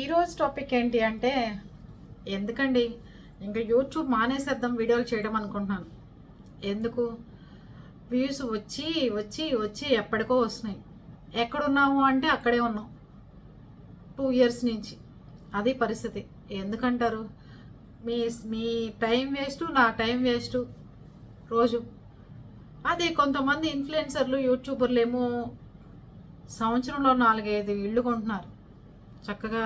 ఈరోజు టాపిక్ ఏంటి అంటే, ఎందుకండి ఇంకా యూట్యూబ్ మానేసేద్దాం వీడియోలు చేయడం అనుకుంటున్నాను. ఎందుకు? వ్యూస్ వచ్చి వచ్చి వచ్చి ఎప్పటికో వస్తున్నాయి. ఎక్కడున్నాము అంటే అక్కడే ఉన్నాం 2 ఇయర్స్ నుంచి. అది పరిస్థితి. ఎందుకంటారు? మీ మీ టైం వేస్ట్, నా టైం వేస్ట్ రోజు. అదే కొంతమంది ఇన్ఫ్లుయెన్సర్లు యూట్యూబర్లు ఏమో సంవత్సరంలో 4-5 ఇళ్ళు కొంటున్నారు. చక్కగా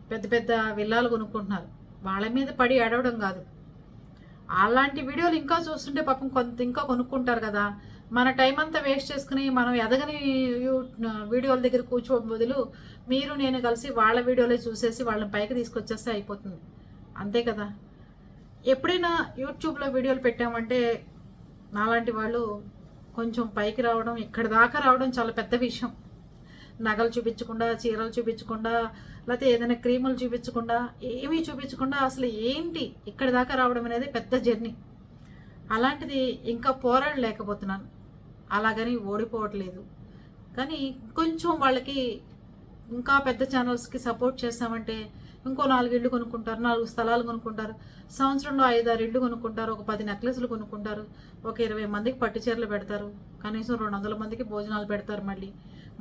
పెద్ద పెద్ద విల్లాలు కొనుక్కుంటున్నారు. వాళ్ళ మీద పడి ఏడవడం కాదు. అలాంటి వీడియోలు ఇంకా చూస్తుంటే పాపం కొంత ఇంకా కొనుక్కుంటారు కదా. మన టైం అంతా వేస్ట్ చేసుకుని మనం ఎదగని వీడియోల దగ్గర కూర్చోవడం బదులు మీరు నేను కలిసి వాళ్ళ వీడియోలే చూసేసి వాళ్ళని పైకి తీసుకొచ్చేస్తే అయిపోతుంది. అంతే కదా. ఎప్పుడైనా యూట్యూబ్లో వీడియోలు పెట్టామంటే నాలాంటి వాళ్ళు కొంచెం పైకి రావడం, ఇక్కడి దాకా రావడం చాలా పెద్ద విషయం. నగలు చూపించకుండా, చీరలు చూపించకుండా, లేకపోతే ఏదైనా క్రీములు చూపించకుండా, ఏమీ చూపించకుండా అసలు ఏంటి ఇక్కడి దాకా రావడం అనేది పెద్ద జర్నీ. అలాంటిది ఇంకా పోరాడలేకపోతున్నాను. అలాగని ఓడిపోవట్లేదు. కానీ కొంచెం వాళ్ళకి ఇంకా పెద్ద ఛానల్స్కి సపోర్ట్ చేస్తామంటే ఇంకో 4 ఇళ్ళు కొనుక్కుంటారు, 4 స్థలాలు కొనుక్కుంటారు, సంవత్సరంలో 5-6 ఇళ్ళు కొనుక్కుంటారు, ఒక 10 నెక్లెస్లు కొనుక్కుంటారు, ఒక 20 మందికి పట్టు చీరలు పెడతారు, కనీసం 200 మందికి భోజనాలు పెడతారు. మళ్ళీ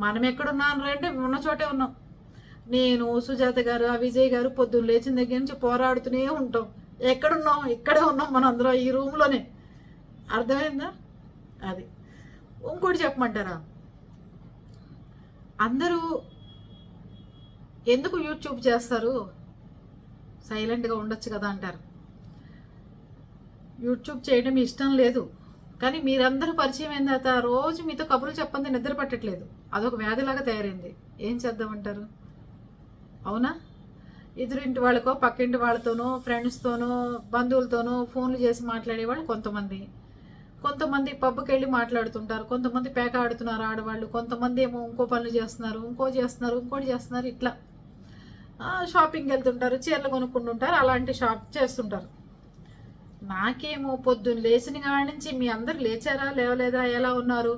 మనం ఎక్కడున్నాను అంటే ఉన్న చోటే ఉన్నాం. నేను, సుజాత గారు, విజయ్ గారు పొద్దున్న లేచిన దగ్గర నుంచి పోరాడుతూనే ఉంటాం. ఎక్కడున్నాం? ఇక్కడే ఉన్నాం మనందరం, ఈ రూమ్లోనే. అర్థమైందా? అది. ఇంకోటి చెప్పమంటారా? అందరూ ఎందుకు యూట్యూబ్ చేస్తారు? సైలెంట్గా ఉండొచ్చు కదా అంటారు. యూట్యూబ్ చేయడం ఇష్టం లేదు, కానీ మీరందరూ పరిచయం అయిన తర్వాత రోజు మీతో కబుర్లు చెప్పండి నిద్ర పట్టట్లేదు. అదొక వ్యాధిలాగా తయారైంది. ఏం చేద్దామంటారు? అవునా? ఎదురింటి వాళ్ళకో, పక్కింటి వాళ్ళతోనో, ఫ్రెండ్స్తోనో, బంధువులతోనో ఫోన్లు చేసి మాట్లాడేవాళ్ళు కొంతమంది పబ్కి వెళ్ళి మాట్లాడుతుంటారు, కొంతమంది పేక ఆడుతున్నారు ఆడవాళ్ళు, కొంతమంది ఏమో ఇంకో పనులు చేస్తున్నారు, ఇంకోటి చేస్తున్నారు. ఇట్లా షాపింగ్కి వెళ్తుంటారు, చీరలు కొనుక్కుంటుంటారు, అలాంటి షాప్ చేస్తుంటారు. నాకేమో పొద్దున్న లేచిన కాడి నుంచి మీ అందరు లేచారా లేవలేదా, ఎలా ఉన్నారు,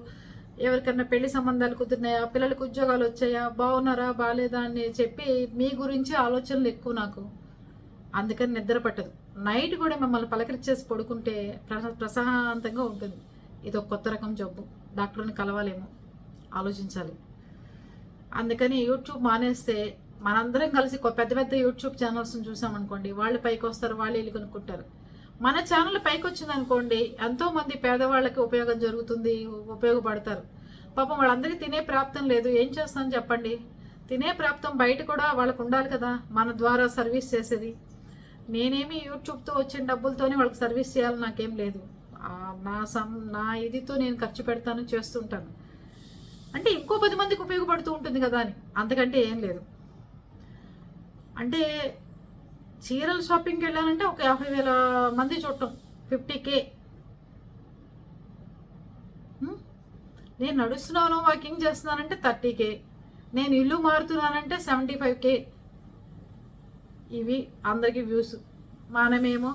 ఎవరికన్నా పెళ్లి సంబంధాలు కుదిరినాయా, పిల్లలకు ఉద్యోగాలు వచ్చాయా, బాగున్నారా బాగాలేదా అని చెప్పి మీ గురించి ఆలోచనలు ఎక్కువ నాకు. అందుకని నిద్ర పట్టదు. నైట్ కూడా మిమ్మల్ని పలకరించేసి పడుకుంటే ప్రశాంతంగా ఉంటుంది. ఇది ఒక కొత్త రకం జబ్బు. డాక్టర్ని కలవాలేమో, ఆలోచించాలి. అందుకని యూట్యూబ్ మానేస్తే మనందరం కలిసి పెద్ద పెద్ద యూట్యూబ్ ఛానల్స్ని చూసామనుకోండి, వాళ్ళు పైకి వస్తారు, వాళ్ళు వెళ్ళి కొనుక్కుంటారు. మన ఛానల్ పైకి వచ్చిందనుకోండి, ఎంతోమంది పేదవాళ్ళకి ఉపయోగం జరుగుతుంది, ఉపయోగపడతారు. పాపం వాళ్ళందరికీ తినే ప్రాప్తం లేదు, ఏం చేస్తాను చెప్పండి? తినే ప్రాప్తం బయట కూడా వాళ్ళకు ఉండాలి కదా, మన ద్వారా సర్వీస్ చేసేది. నేనేమి యూట్యూబ్తో వచ్చిన డబ్బులతోనే వాళ్ళకి సర్వీస్ చేయాలని నాకేం లేదు. నా ఇదితో నేను ఖర్చు పెడతాను, చేస్తుంటాను. అంటే ఇంకో 10 మందికి ఉపయోగపడుతూ ఉంటుంది కదా అని, అంతకంటే ఏం లేదు. అంటే చీరల షాపింగ్కి వెళ్ళాలంటే ఒక 50,000 మంది చూడటం, 50K. నేను నడుస్తున్నాను, వాకింగ్ చేస్తున్నానంటే 30K. నేను ఇల్లు మారుతున్నానంటే 75K. ఇవి అందరికీ వ్యూస్. మనమేమో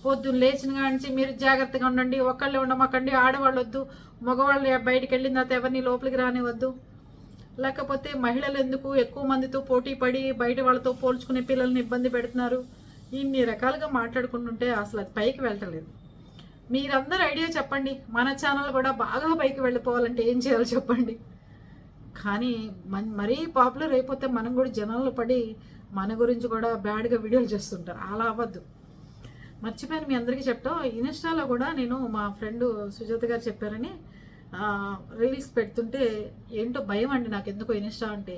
పొద్దున్న లేచిన కానించి మీరు జాగ్రత్తగా ఉండండి, ఒక్కళ్ళే ఉండమాకండి, ఆడవాళ్ళు వద్దు, మగవాళ్ళు బయటికి వెళ్ళిన తర్వాత ఎవరిని లోపలికి రానివద్దు, లేకపోతే మహిళలు ఎందుకు ఎక్కువ మందితో పోటీ పడి బయట వాళ్ళతో పోల్చుకునే పిల్లల్ని ఇబ్బంది పెడుతున్నారు, ఇన్ని రకాలుగా మాట్లాడుకుంటుంటే అసలు అది పైకి వెళ్ళలేదు. మీరందరూ ఐడియా చెప్పండి. మన ఛానల్ కూడా బాగా పైకి వెళ్ళిపోవాలంటే ఏం చేయాలో చెప్పండి. కానీ మరీ పాపులర్ అయిపోతే మనం కూడా జనాల్లో పడి మన గురించి కూడా బ్యాడ్గా వీడియోలు చేస్తుంటారు. అలా అవ్వద్దు. మర్చిపోయాను మీ అందరికీ చెప్తాం. ఇన్స్టాలో కూడా నేను మా ఫ్రెండ్ సుజాత గారు చెప్పారని రీల్స్ పెడుతుంటే ఏంటో భయం అండి నాకు ఎందుకో. ఇన్స్టా అంటే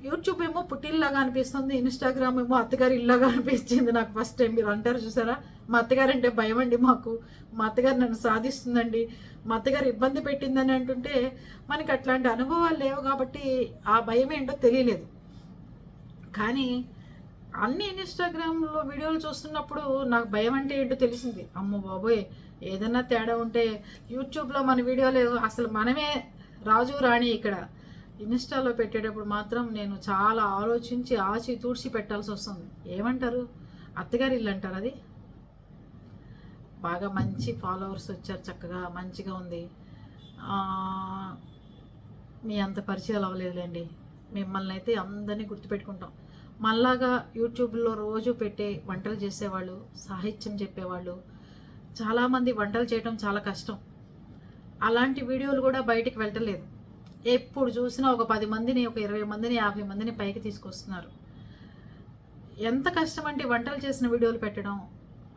యూట్యూబ్ ఏమో పుట్టిల్లాగా అనిపిస్తుంది, ఇన్స్టాగ్రామ్ ఏమో అత్తగారి ఇల్లాగా అనిపించింది నాకు ఫస్ట్ టైం. మీరు అంటారు చూసారా, మా అత్తగారు అంటే భయం అండి మాకు, మా అత్తగారు నన్ను సాధిస్తుందండి, మా అత్తగారు ఇబ్బంది పెట్టిందని అంటుంటే మనకి అట్లాంటి అనుభవాలు లేవు కాబట్టి ఆ భయం ఏంటో తెలియలేదు. కానీ అన్ని ఇన్స్టాగ్రామ్లో వీడియోలు చూస్తున్నప్పుడు నాకు భయం అంటే ఏంటో తెలిసింది. అమ్మో బాబోయ్, ఏదన్నా తేడా ఉంటే యూట్యూబ్లో మన వీడియోలు అసలు మనమే రాజు రాణి. ఇక్కడ ఇన్స్టాలో పెట్టేటప్పుడు మాత్రం నేను చాలా ఆలోచించి ఆచి తూడ్చి పెట్టాల్సి వస్తుంది. ఏమంటారు? అత్తగారి ఇల్లు అంటారు. అది బాగా మంచి ఫాలోవర్స్ వచ్చారు, చక్కగా మంచిగా ఉంది. మీ అంత పరిచయాలు అవ్వలేదులేండి. మిమ్మల్ని అయితే అందరినీ గుర్తుపెట్టుకుంటాం. మళ్ళాగా యూట్యూబ్లో రోజు పెట్టే వంటలు చేసేవాళ్ళు, సాహిత్యం చెప్పేవాళ్ళు, చాలామంది వంటలు చేయడం చాలా కష్టం. అలాంటి వీడియోలు కూడా బయటికి వెళ్ళలేదు. ఎప్పుడు చూసినా ఒక 10 మందిని, ఒక 20 మందిని, 50 మందిని పైకి తీసుకొస్తున్నారు. ఎంత కష్టం అంటే వంటలు చేసిన వీడియోలు పెట్టడం,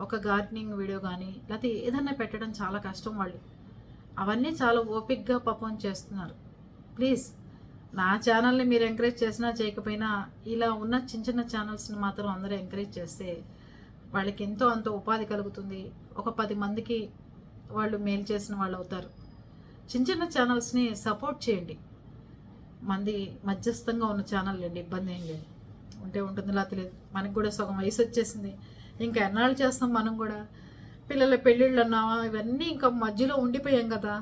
ఒక గార్డెనింగ్ వీడియో కానీ లేకపోతే ఏదన్నా పెట్టడం చాలా కష్టం వాళ్ళు. అవన్నీ చాలా ఓపిక్గా పాపం చేస్తున్నారు. ప్లీజ్ నా ఛానల్ని మీరు ఎంకరేజ్ చేసినా చేయకపోయినా ఇలా ఉన్న చిన్న చిన్న ఛానల్స్ని మాత్రం అందరూ ఎంకరేజ్ చేస్తే వాళ్ళకి ఎంతో అంత ఉపాధి కలుగుతుంది. ఒక 10 మందికి వాళ్ళు మేలు చేసిన వాళ్ళు అవుతారు. చిన్న చిన్న ఛానల్స్ని సపోర్ట్ చేయండి. మంది మధ్యస్థంగా ఉన్న ఛానల్ అండి, ఇబ్బంది ఏం లేదు. ఉంటే ఉంటుంది, లేకపోతే లేదు. మనకు కూడా సగం వయసు వచ్చేసింది, ఇంకా ఎన్నాళ్ళు చేస్తాం మనం కూడా. పిల్లల పెళ్ళిళ్ళు అన్నావా, ఇవన్నీ ఇంకా మధ్యలో ఉండిపోయాం కదా.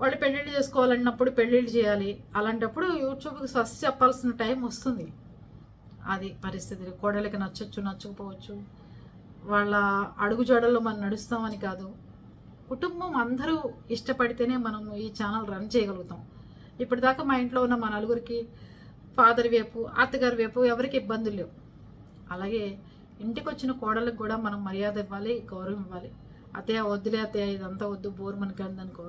వాళ్ళు పెళ్ళిళ్ళు చేసుకోవాలన్నప్పుడు పెళ్ళిళ్ళు చేయాలి. అలాంటప్పుడు యూట్యూబ్కి ఫస్ట్ చెప్పాల్సిన టైం వస్తుంది. అది పరిస్థితి. కోడలికి నచ్చచ్చు, నచ్చకపోవచ్చు. వాళ్ళ అడుగుజాడల్లో మనం నడుస్తామని కాదు. కుటుంబం అందరూ ఇష్టపడితేనే మనం ఈ ఛానల్ రన్ చేయగలుగుతాం. ఇప్పటిదాకా మా ఇంట్లో ఉన్న మా నలుగురికి ఫాదర్ వైపు, అత్తగారి వైపు ఎవరికి ఇబ్బందులు లేవు. అలాగే ఇంటికి వచ్చిన కోడలకు కూడా మనం మర్యాద ఇవ్వాలి, గౌరవం ఇవ్వాలి. అత్తయ్య వద్దులే అత్తయ్య, ఇదంతా వద్దు, బోర్ మనకి అనుకో,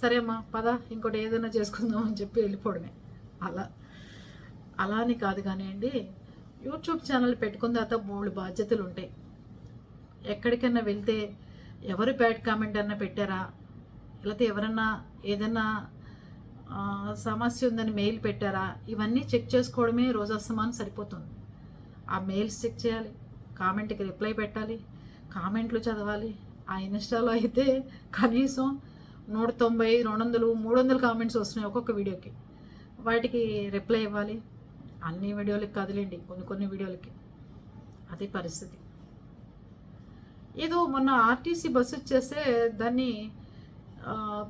సరే అమ్మా పద ఇంకోటి ఏదైనా చేసుకుందాం అని చెప్పి వెళ్ళిపోవడమే. అలా అని కాదు కానివ్వండి. యూట్యూబ్ ఛానల్ పెట్టుకున్న తర్వాత బోల్డ్ బాధ్యతలు ఉంటాయి. ఎక్కడికైనా వెళ్తే ఎవరు బ్యాడ్ కామెంట్ అన్నా పెట్టారా, లేకపోతే ఎవరన్నా ఏదన్నా సమస్య ఉందని మెయిల్ పెట్టారా, ఇవన్నీ చెక్ చేసుకోవడమే రోజస్తమానం సరిపోతుంది. ఆ మెయిల్స్ చెక్ చేయాలి, కామెంట్కి రిప్లై పెట్టాలి, కామెంట్లు చదవాలి. ఆ ఇన్స్టాలో అయితే కనీసం 190, 200, 300 కామెంట్స్ వస్తున్నాయి ఒక్కొక్క వీడియోకి. వాటికి రిప్లై ఇవ్వాలి. అన్ని వీడియోలకి కదిలేండి, కొన్ని వీడియోలకి. అది పరిస్థితి. ఏదో మొన్న ఆర్టీసీ బస్సు వచ్చేస్తే దాన్ని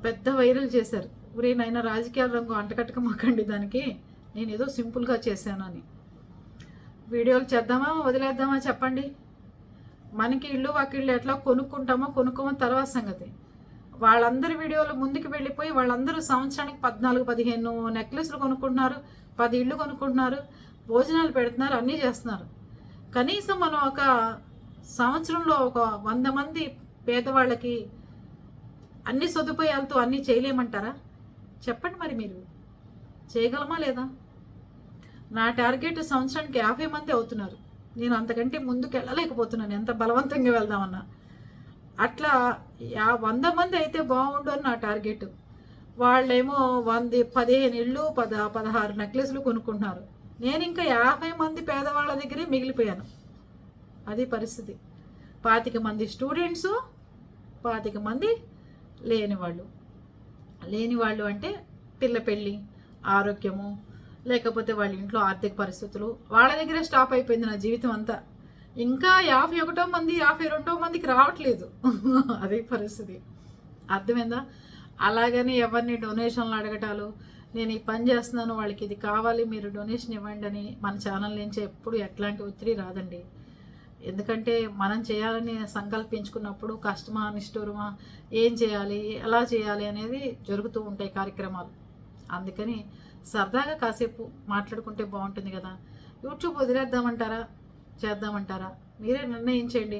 పెద్ద వైరల్ చేశారు. ఊరే నైనా రాజకీయాల రంగు అంటకట్టక మాకండి దానికి, నేను ఏదో సింపుల్గా చేశాను అని. వీడియోలు చేద్దామా వదిలేద్దామా చెప్పండి. మనకి ఇల్లు వాకిళ్ళు ఎట్లా కొనుక్కోమో తర్వాత సంగతి. వాళ్ళందరి వీడియోలు ముందుకు వెళ్ళిపోయి వాళ్ళందరూ సంవత్సరానికి 14-15 నెక్లెస్లు కొనుక్కుంటున్నారు, 10 ఇళ్ళు కొనుక్కుంటున్నారు, భోజనాలు పెడుతున్నారు, అన్నీ చేస్తున్నారు. కనీసం మనం ఒక సంవత్సరంలో ఒక 100 మంది పేదవాళ్ళకి అన్ని సదుపాయాలతో అన్నీ చేయలేమంటారా? చెప్పండి మరి, మీరు చేయగలమా లేదా? నా టార్గెట్ సంవత్సరానికి 50 మంది అవుతున్నారు. నేను అంతకంటే ముందుకు వెళ్ళలేకపోతున్నాను, ఎంత బలవంతంగా వెళ్దామన్నా. అట్లా 100 మంది అయితే బాగుండు అని నా టార్గెట్. వాళ్ళేమో 15 ఇళ్ళు, 16 నెక్లెస్లు కొనుక్కుంటున్నారు. నేను ఇంకా 50 మంది పేదవాళ్ళ దగ్గరే మిగిలిపోయాను. అది పరిస్థితి. 25 మంది స్టూడెంట్సు, 25 మంది లేనివాళ్ళు అంటే పిల్ల పెళ్ళి, ఆరోగ్యము, లేకపోతే వాళ్ళ ఇంట్లో ఆర్థిక పరిస్థితులు, వాళ్ళ దగ్గరే స్టాప్ అయిపోయింది నా జీవితం అంతా. ఇంకా 51 మంది, 52 మందికి రావట్లేదు. అదే పరిస్థితి. అర్థమైందా? అలాగని ఎవరిని డొనేషన్లు అడగటాలు, నేను ఈ పని చేస్తున్నాను వాళ్ళకి ఇది కావాలి మీరు డొనేషన్ ఇవ్వండి అని మన ఛానల్ నుంచి ఎప్పుడు ఎట్లాంటి ఒత్తిడి రాదండి. ఎందుకంటే మనం చేయాలని సంకల్పించుకున్నప్పుడు కష్టమా నిష్ఠూరమా, ఏం చేయాలి, ఎలా చేయాలి అనేది జరుగుతూ ఉంటాయి కార్యక్రమాలు. అందుకని సరదాగా కాసేపు మాట్లాడుకుంటే బాగుంటుంది కదా. యూట్యూబ్ వదిలేద్దామంటారా, చేద్దామంటారా, మీరే నిర్ణయించండి.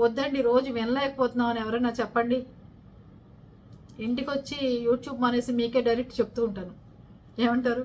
వద్దండి రోజు వినలేకపోతున్నామని ఎవరైనా చెప్పండి. ఇంటికి వచ్చి యూట్యూబ్ మానేసి మీకే డైరెక్ట్ చెప్తూ ఉంటాను. ఏమంటారు?